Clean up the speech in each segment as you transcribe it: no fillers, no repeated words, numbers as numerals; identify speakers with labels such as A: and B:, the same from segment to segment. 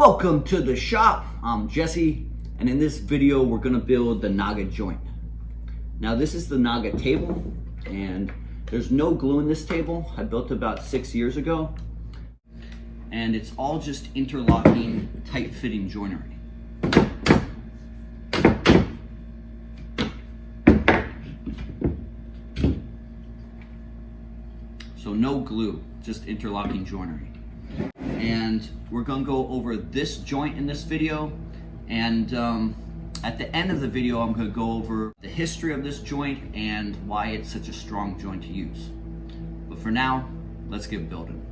A: Welcome to the shop. I'm Jesse, and in this video we're going to build the Naga Joint. Now this is the Naga table, and there's no glue in this table. I built it about 6 years ago, and it's all just interlocking, tight-fitting joinery. So no glue, just interlocking joinery. And we're gonna go over this joint in this video, and at the end of the video I'm gonna go over the history of this joint and why it's such a strong joint to use. But for now, let's get building.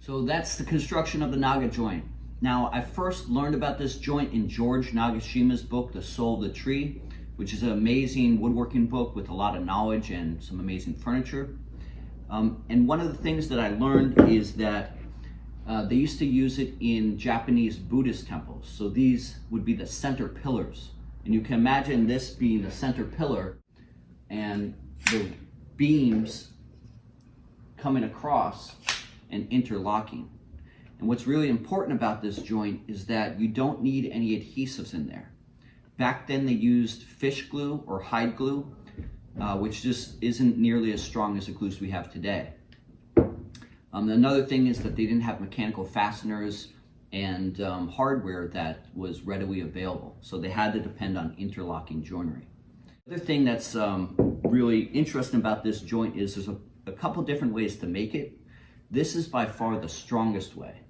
A: So that's the construction of the Naga joint. Now, I first learned about this joint in George Nakashima's book, The Soul of the Tree, which is an amazing woodworking book with a lot of knowledge and some amazing furniture. And one of the things that I learned is that they used to use it in Japanese Buddhist temples. So these would be the center pillars. And you can imagine this being the center pillar and the beams coming across and interlocking. And what's really important about this joint is that you don't need any adhesives in there. Back then they used fish glue or hide glue, which just isn't nearly as strong as the glues we have today. Another thing is that they didn't have mechanical fasteners and hardware that was readily available. So they had to depend on interlocking joinery. The other thing that's really interesting about this joint is there's a couple different ways to make it. This is by far the strongest way.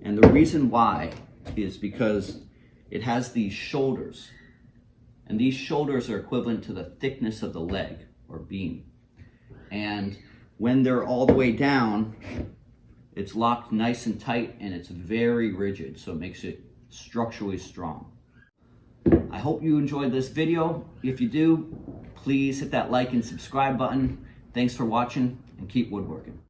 A: And the reason why is because it has these shoulders. And these shoulders are equivalent to the thickness of the leg or beam. And when they're all the way down, it's locked nice and tight and it's very rigid, so it makes it structurally strong. I hope you enjoyed this video. If you do, please hit that like and subscribe button. Thanks for watching and keep woodworking.